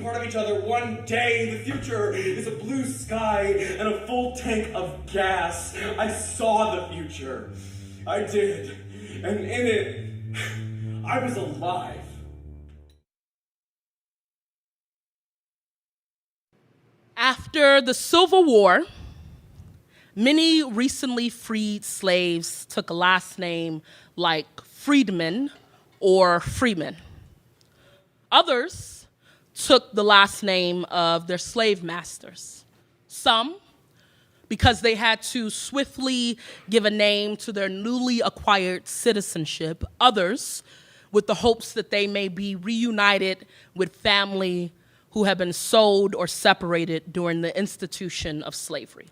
part of each other one day. The future is a blue sky and a full tank of gas. I saw the future. I did. And in it, I was alive. After the Civil War, many recently freed slaves took a last name like Freedman or Freeman. Others took the last name of their slave masters. Some, because they had to swiftly give a name to their newly acquired citizenship. Others, with the hopes that they may be reunited with family who have been sold or separated during the institution of slavery.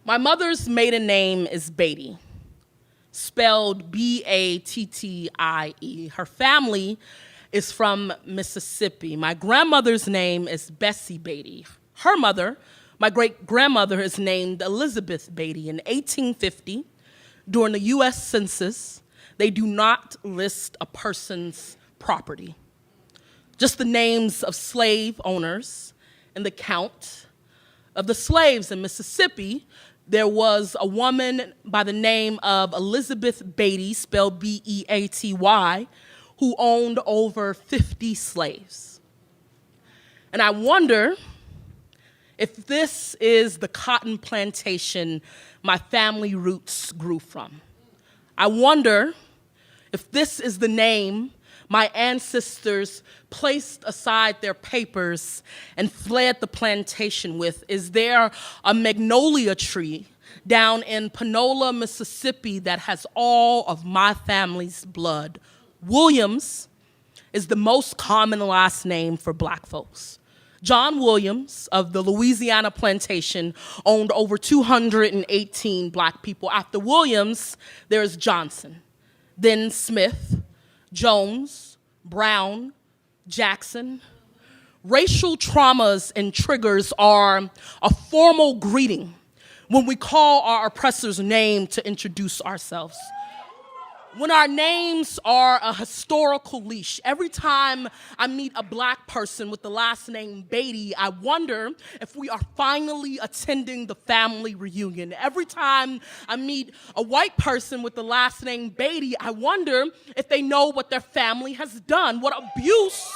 My mother's maiden name is Beatty, spelled B-A-T-T-I-E. Her family is from Mississippi. My grandmother's name is Bessie Beatty. Her mother, my great-grandmother, is named Elizabeth Beatty. In 1850, during the US Census, they do not list a person's property, just the names of slave owners and the count of the slaves. In Mississippi, there was a woman by the name of Elizabeth Beatty, spelled B-E-A-T-Y, who owned over 50 slaves. And I wonder if this is the cotton plantation my family roots grew from. I wonder if this is the name my ancestors placed aside their papers and fled the plantation with. Is there a magnolia tree down in Panola, Mississippi that has all of my family's blood? Williams is the most common last name for Black folks. John Williams of the Louisiana plantation owned over 218 Black people. After Williams, there's Johnson, then Smith, Jones, Brown, Jackson. Racial traumas and triggers are a formal greeting when we call our oppressor's name to introduce ourselves. When our names are a historical leash. Every time I meet a Black person with the last name Beatty, I wonder if we are finally attending the family reunion. Every time I meet a white person with the last name Beatty, I wonder if they know what their family has done, what abuse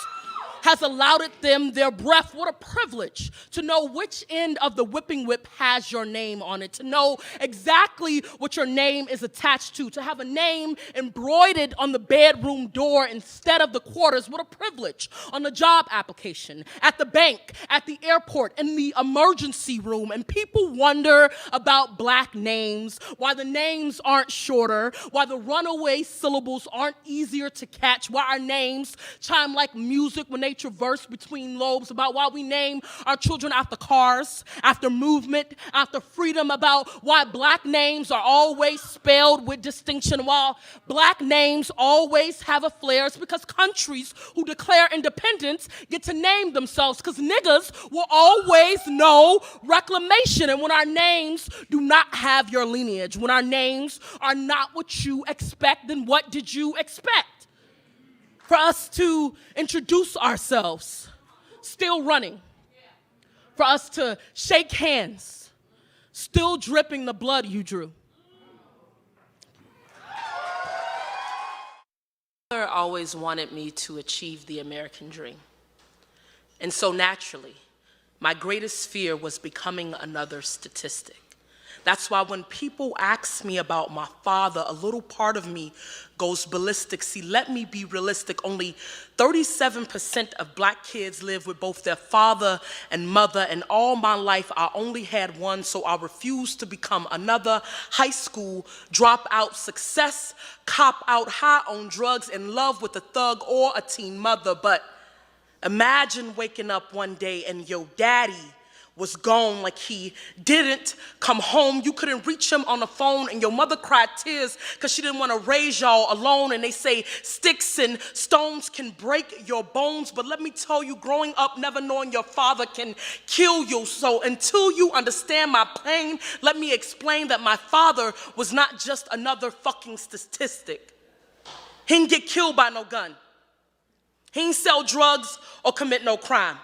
has allowed them their breath. What a privilege to know which end of the whipping whip has your name on it, to know exactly what your name is attached to have a name embroidered on the bedroom door instead of the quarters. What a privilege. On the job application, at the bank, at the airport, in the emergency room. And people wonder about Black names, why the names aren't shorter, why the runaway syllables aren't easier to catch, why our names chime like music when they traverse between lobes, about why we name our children after cars, after movement, after freedom, about why Black names are always spelled with distinction, while Black names always have a flair. It's because countries who declare independence get to name themselves, because niggas will always know reclamation. And when our names do not have your lineage, when our names are not what you expect, then what did you expect? For us to introduce ourselves, still running. For us to shake hands, still dripping the blood you drew. My mother always wanted me to achieve the American dream. And so naturally, my greatest fear was becoming another statistic. That's why when people ask me about my father, a little part of me goes ballistic. See, let me be realistic. Only 37% of Black kids live with both their father and mother, and all my life I only had one, so I refused to become another high school dropout, success cop out, high on drugs, in love with a thug or a teen mother. But imagine waking up one day and your daddy was gone, like he didn't come home. You couldn't reach him on the phone, and your mother cried tears because she didn't want to raise y'all alone. And they say sticks and stones can break your bones, but let me tell you, growing up never knowing your father can kill you. So until you understand my pain, let me explain that my father was not just another fucking statistic. He didn't get killed by no gun. He ain't sell drugs or commit no crime.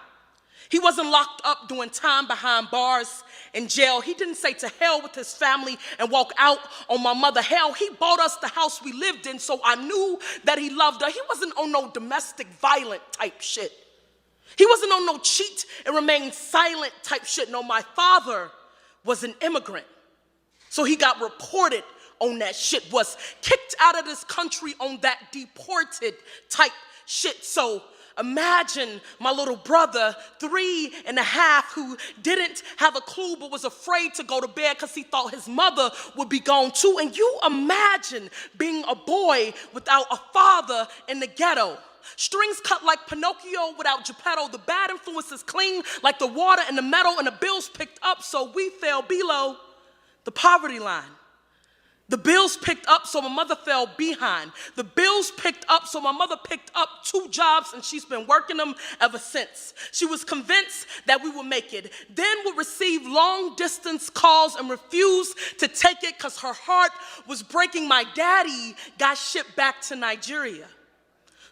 He wasn't locked up doing time behind bars in jail. He didn't say to hell with his family and walk out on my mother. Hell, he bought us the house we lived in, so I knew that he loved her. He wasn't on no domestic violent type shit. He wasn't on no cheat and remain silent type shit. No, my father was an immigrant. So he got reported on that shit, was kicked out of this country on that deported type shit. So imagine my little brother, 3.5, who didn't have a clue but was afraid to go to bed because he thought his mother would be gone too. And you imagine being a boy without a father in the ghetto. Strings cut like Pinocchio without Geppetto. The bad influences clean like the water and the metal, and the bills picked up, so we fell below the poverty line. The bills picked up, so my mother fell behind. The bills picked up, so my mother picked up 2 jobs, and she's been working them ever since. She was convinced that we would make it, then would receive long-distance calls and refuse to take it because her heart was breaking. My daddy got shipped back to Nigeria.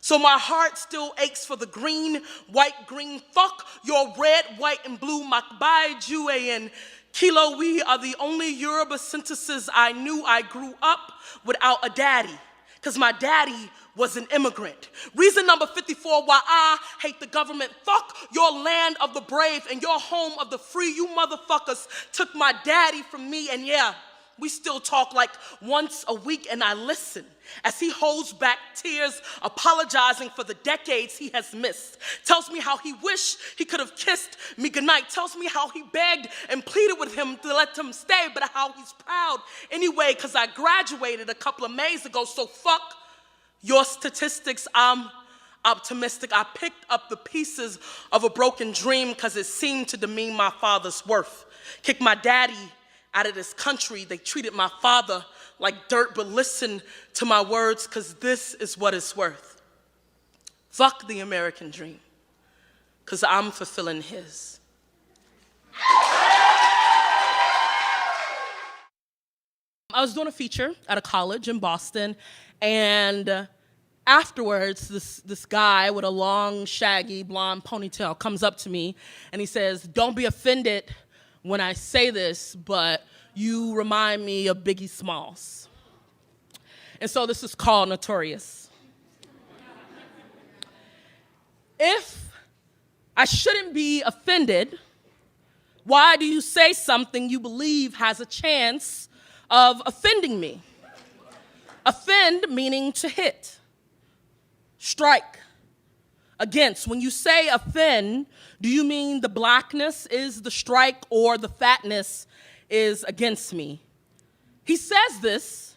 So my heart still aches for the green, white, green. Fuck your red, white, and blue. Makbai, Jue, and Kilo, we are the only Yoruba synthesis I knew. I grew up without a daddy, because my daddy was an immigrant. Reason number 54 why I hate the government. Fuck your land of the brave and your home of the free. You motherfuckers took my daddy from me, and yeah, we still talk like once a week, and I listen as he holds back tears, apologizing for the decades he has missed. Tells me how he wished he could have kissed me goodnight. Tells me how he begged and pleaded with him to let him stay, but how he's proud anyway, because I graduated a couple of Mays ago, so fuck your statistics. I'm optimistic. I picked up the pieces of a broken dream because it seemed to demean my father's worth. Kicked my daddy out of this country. They treated my father like dirt, but listen to my words, because this is what it's worth. Fuck the American dream, because I'm fulfilling his. I was doing a feature at a college in Boston, and afterwards, this guy with a long, shaggy, blonde ponytail comes up to me, and he says, "Don't be offended when I say this, but you remind me of Biggie Smalls." And so this is called Notorious. If I shouldn't be offended, why do you say something you believe has a chance of offending me? Offend meaning to hit, strike, against. When you say offend, do you mean the blackness is the strike or the fatness is against me? He says this,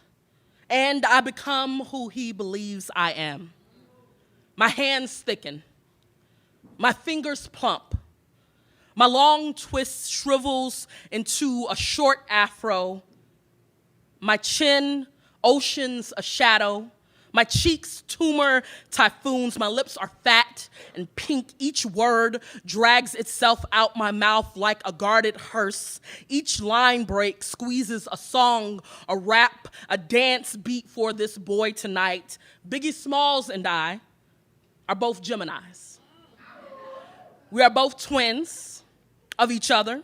and I become who he believes I am. My hands thicken, my fingers plump, my long twist shrivels into a short afro, my chin oceans a shadow, my cheeks tumor typhoons, my lips are fat and pink. Each word drags itself out my mouth like a guarded hearse. Each line break squeezes a song, a rap, a dance beat for this boy tonight. Biggie Smalls and I are both Geminis. We are both twins of each other.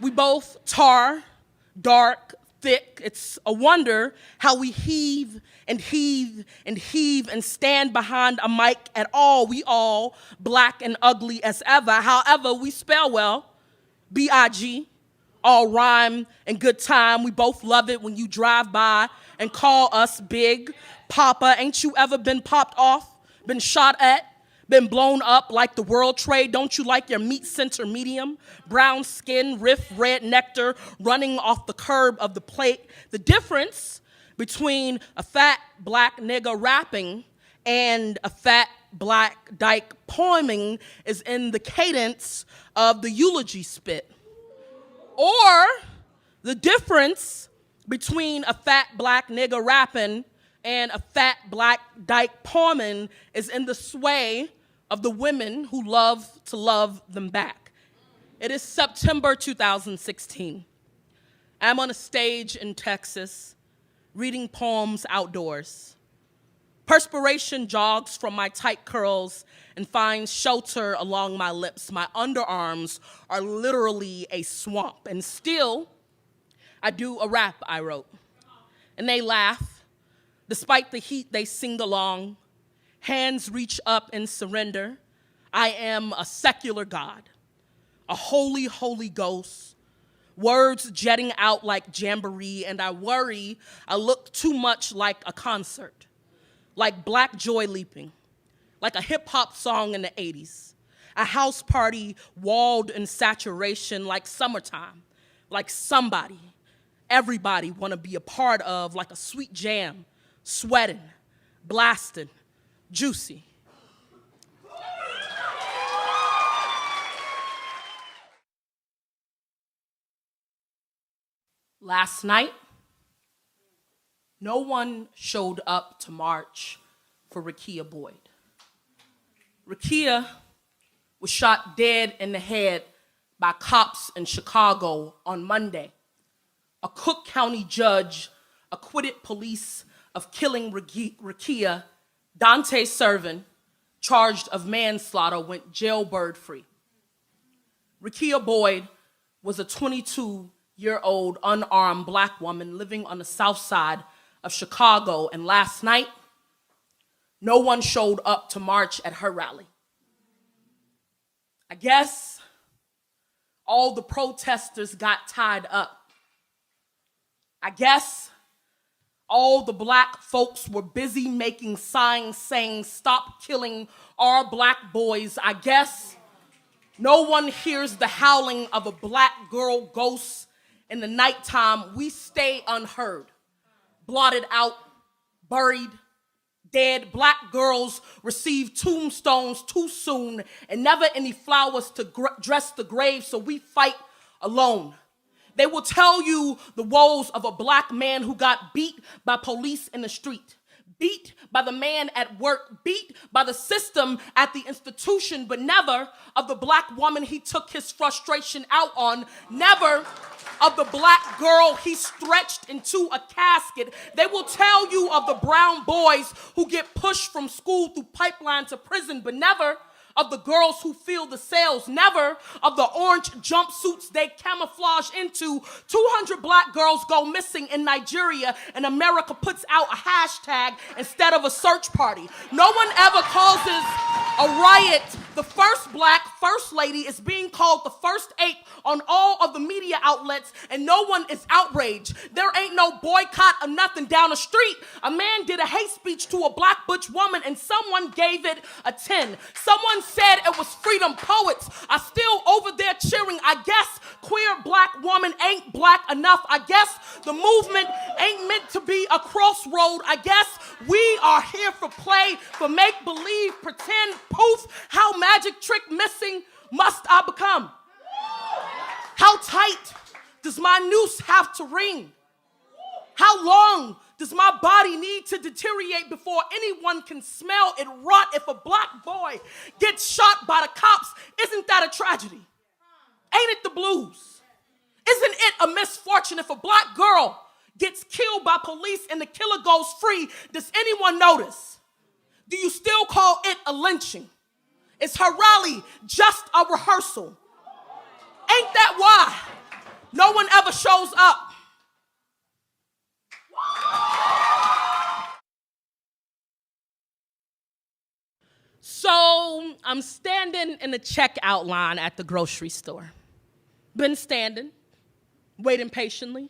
We both tar, dark, thick. It's a wonder how we heave and heave and heave and stand behind a mic at all. We all black and ugly as ever. However, we spell well, B-I-G, all rhyme and good time. We both love it when you drive by and call us Big Papa. Ain't you ever been popped off, been shot at, been blown up like the World Trade? Don't you like your meat center medium? Brown skin, riff, red nectar running off the curb of the plate. The difference between a fat black nigga rapping and a fat black dyke poeming is in the cadence of the eulogy spit. Or the difference between a fat black nigga rapping and a fat black dyke poeming is in the sway of the women who love to love them back. It is September 2016. I'm on a stage in Texas, reading poems outdoors. Perspiration jogs from my tight curls and finds shelter along my lips. My underarms are literally a swamp. And still, I do a rap I wrote. And they laugh. Despite the heat, they sing along. Hands reach up in surrender. I am a secular God, a holy, holy ghost. Words jetting out like jamboree, and I worry I look too much like a concert, like Black Joy leaping, like a hip-hop song in the 80s, a house party walled in saturation like summertime, like somebody, everybody want to be a part of, like a sweet jam, sweating, blasting, juicy. Last night, no one showed up to march for Rekia Boyd. Rekia was shot dead in the head by cops in Chicago on Monday. A Cook County judge acquitted police of killing Rekia. Dante Servin, charged of manslaughter, went jailbird free. Rekia Boyd was a 22-year-old unarmed Black woman living on the south side of Chicago, and last night, no one showed up to march at her rally. I guess all the protesters got tied up. I guess all the Black folks were busy making signs saying, "Stop killing our Black boys." I guess no one hears the howling of a Black girl ghost in the nighttime. We stay unheard, blotted out, buried, dead. Black girls receive tombstones too soon and never any flowers to dress the grave, so we fight alone. They will tell you the woes of a Black man who got beat by police in the street, beat by the man at work, beat by the system at the institution, but never of the Black woman he took his frustration out on, never of the Black girl he stretched into a casket. They will tell you of the brown boys who get pushed from school through pipeline to prison, but never of the girls who feel the sales, never of the orange jumpsuits they camouflage into. 200 Black girls go missing in Nigeria, and America puts out a hashtag instead of a search party. No one ever causes a riot. The first Black first lady is being called the first ape on all of the media outlets, and no one is outraged. There ain't no boycott or nothing down the street. A man did a hate speech to a Black butch woman, and someone gave it a 10. Someone said it was freedom. Poets are still over there cheering. I guess queer Black woman ain't Black enough. I guess the movement ain't meant to be a crossroad. I guess we are here for play, for make-believe, pretend, poof. How magic trick missing must I become? How tight does my noose have to ring? How long does my body need to deteriorate before anyone can smell it rot? If a Black boy gets shot by the cops, isn't that a tragedy? Ain't it the blues? Isn't it a misfortune if a Black girl gets killed by police and the killer goes free? Does anyone notice? Do you still call it a lynching? Is her rally just a rehearsal? Ain't that why no one ever shows up? So I'm standing in the checkout line at the grocery store. Been standing, waiting patiently.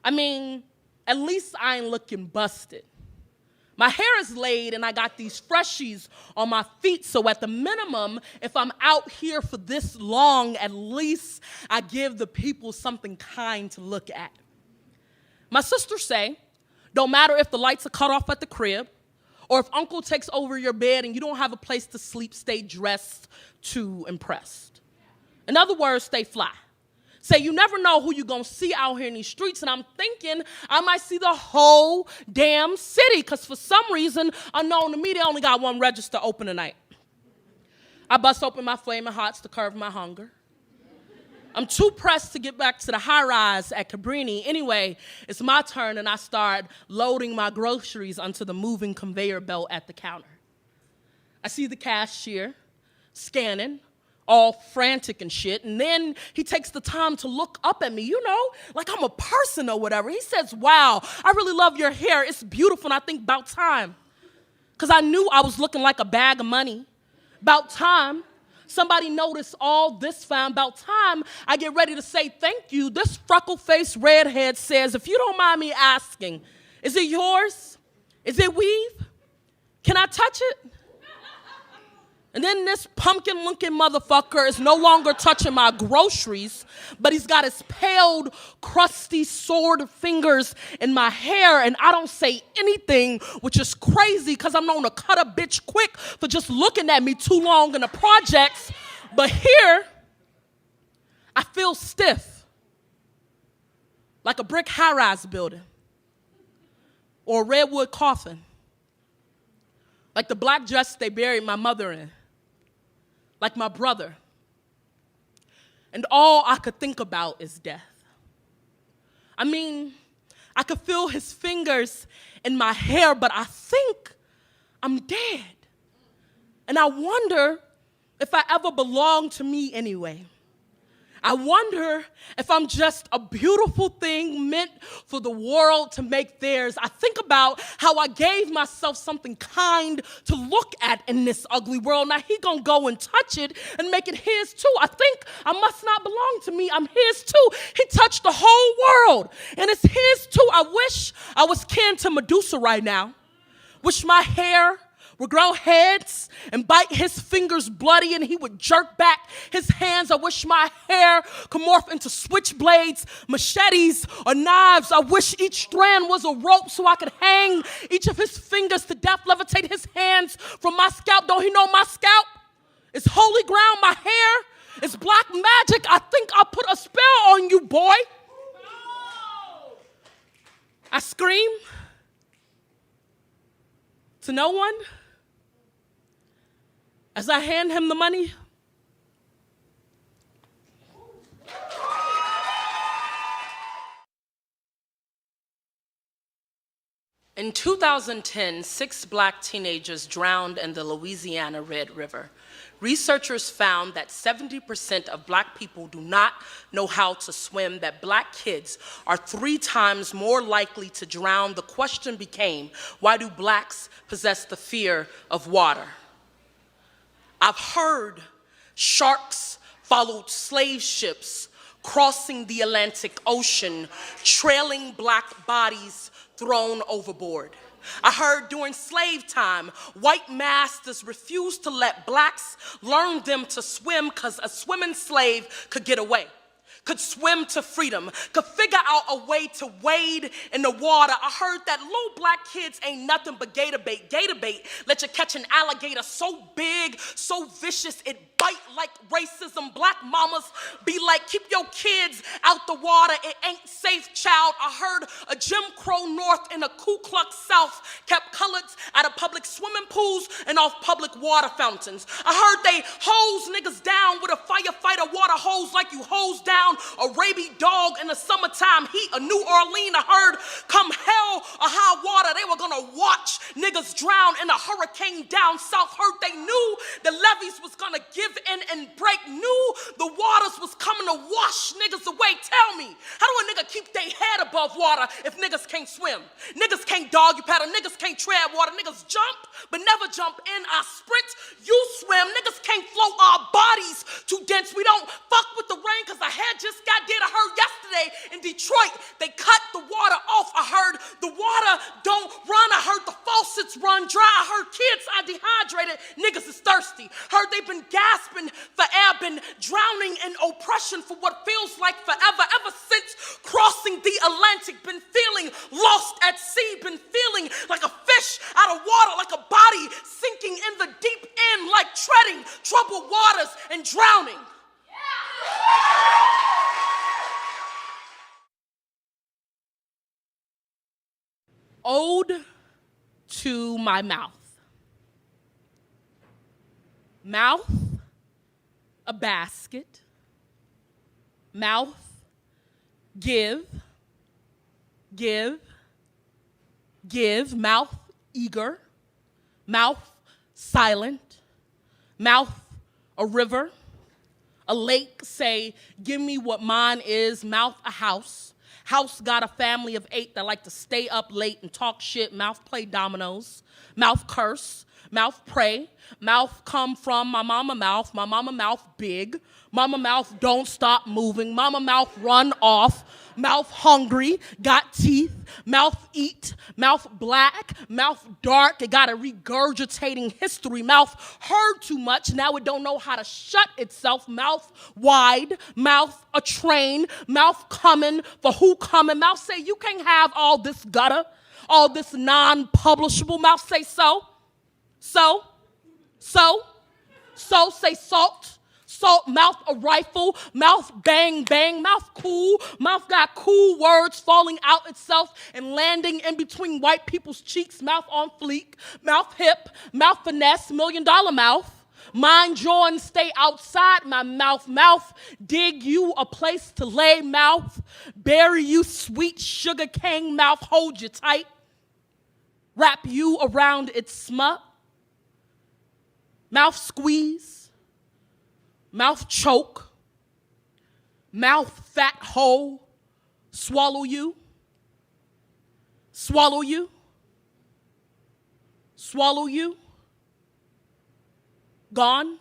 I mean, at least I ain't looking busted. My hair is laid and I got these freshies on my feet, so at the minimum, if I'm out here for this long, at least I give the people something kind to look at. My sisters say, don't matter if the lights are cut off at the crib, or if uncle takes over your bed and you don't have a place to sleep, stay dressed to impress. In other words, stay fly. Say you never know who you're going to see out here in these streets, and I'm thinking I might see the whole damn city, because for some reason, unknown to me, they only got one register open tonight. I bust open my flaming hots to curb my hunger. I'm too pressed to get back to the high rise at Cabrini. Anyway, it's my turn, and I start loading my groceries onto the moving conveyor belt at the counter. I see the cashier scanning, all frantic and shit, and then he takes the time to look up at me, like I'm a person or whatever. He says, "Wow, I really love your hair. It's beautiful," and I think about time. Because I knew I was looking like a bag of money. About time. Somebody noticed all this fine. About time I get ready to say thank you. This freckle-faced redhead says, "If you don't mind me asking, is it yours? Is it weave? Can I touch it?" And then this pumpkin-looking motherfucker is no longer touching my groceries, but he's got his paled, crusty sword fingers in my hair, and I don't say anything, which is crazy because I'm known to cut a bitch quick for just looking at me too long in the projects. But here, I feel stiff, like a brick high-rise building or a redwood coffin, like the black dress they buried my mother in, like my brother. And all I could think about is death. I mean, I could feel his fingers in my hair, but I think I'm dead. And I wonder if I ever belong to me anyway. I wonder if I'm just a beautiful thing meant for the world to make theirs. I think about how I gave myself something kind to look at in this ugly world. Now he gonna go and touch it and make it his too. I think I must not belong to me. I'm his too. He touched the whole world and it's his too. I wish I was kin to Medusa right now. Wish my hair would grow heads and bite his fingers bloody and he would jerk back his hands. I wish my hair could morph into switchblades, machetes, or knives. I wish each strand was a rope so I could hang each of his fingers to death, levitate his hands from my scalp. Don't he know my scalp is holy ground? My hair is black magic. I think I'll put a spell on you, boy. I scream to no one as I hand him the money. In 2010, 6 black teenagers drowned in the Louisiana Red River. Researchers found that 70% of black people do not know how to swim, that black kids are 3 times more likely to drown. The question became, why do blacks possess the fear of water? I've heard sharks followed slave ships crossing the Atlantic Ocean, trailing black bodies thrown overboard. I heard during slave time, white masters refused to let blacks learn them to swim because a swimming slave could get away, could swim to freedom, could figure out a way to wade in the water. I heard that little black kids ain't nothing but gator bait. Gator bait let you catch an alligator so big, so vicious, it bite like racism. Black mamas be like, keep your kids out the water, it ain't safe, child. I heard a Jim Crow North and a Ku Klux South kept coloreds out of public swimming pools and off public water fountains. I heard they hose niggas down with a firefighter water hose like you hose down a rabid dog in the summertime heat of New Orleans. I heard come hell or high water, they were gonna watch niggas drown in a hurricane down south. Heard they knew the levees was gonna give in and break, knew the waters was coming to wash niggas away. Tell me, how do a nigga keep their head above water if niggas can't swim? Niggas can't doggy paddle, niggas can't tread water, niggas jump but never jump in. I sprint, you swim, niggas can't float, our bodies too dense. We don't fuck with the rain cause I had just got dead. I heard yesterday in Detroit they cut the water off. I heard the water don't run. I heard the faucets run dry. I heard kids are dehydrated, niggas is thirsty. Heard they've been gasping for air, been drowning in oppression for what feels like forever. Ever since crossing the Atlantic, been feeling lost at sea, been feeling like a fish out of water, like a body sinking in the deep end, like treading troubled waters and drowning. Ode to my mouth. Mouth, a basket. Mouth, give, give, give. Mouth, eager. Mouth, silent. Mouth, a river. A lake, say, give me what mine is. Mouth, a house. House got a family of 8 that like to stay up late and talk shit. Mouth, play dominoes. Mouth, curse. Mouth, pray. Mouth, come from my mama mouth. My mama mouth, big. Mama mouth, don't stop moving. Mama mouth, run off. Mouth, hungry, got teeth. Mouth, eat. Mouth, black. Mouth, dark, it got a regurgitating history. Mouth, heard too much, now it don't know how to shut itself. Mouth, wide. Mouth, a train. Mouth, coming, for who coming? Mouth, say, you can't have all this gutter, all this non-publishable. Mouth, say, so, say, salt. Salt, mouth, a rifle. Mouth, bang, bang. Mouth, cool. Mouth got cool words falling out itself and landing in between white people's cheeks. Mouth on fleek. Mouth, hip. Mouth, finesse. $1 million mouth. Mind your and stay outside my mouth. Mouth, dig you a place to lay. Mouth, bury you sweet sugar cane. Mouth, hold you tight. Wrap you around its smut. Mouth, squeeze. Mouth, choke. Mouth, fat hole. Swallow you. Swallow you. Swallow you. Gone.